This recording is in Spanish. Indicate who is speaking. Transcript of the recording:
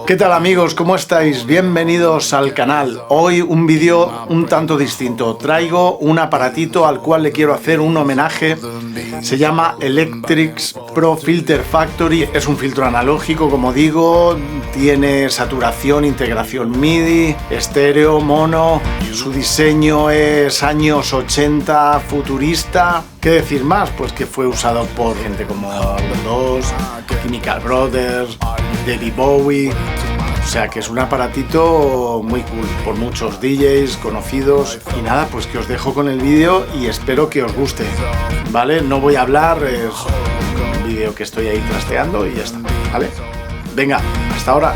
Speaker 1: ¿Qué tal amigos? ¿Cómo estáis? Bienvenidos al canal. Hoy un vídeo un tanto distinto. Traigo un aparatito al cual le quiero hacer un homenaje. Se llama Electrix Pro Filter Factory. Es un filtro analógico, como digo. Tiene saturación, integración MIDI, estéreo, mono. Su diseño es años 80, futurista. ¿Qué decir más? Pues que fue usado por gente como algunos, Chemical Brothers, David Bowie. O sea que es un aparatito muy cool por muchos DJs conocidos. Y nada, pues que os dejo con el vídeo y espero que os guste, ¿vale? No voy a hablar, es un vídeo que estoy ahí trasteando y ya está, ¿vale? Venga, hasta ahora.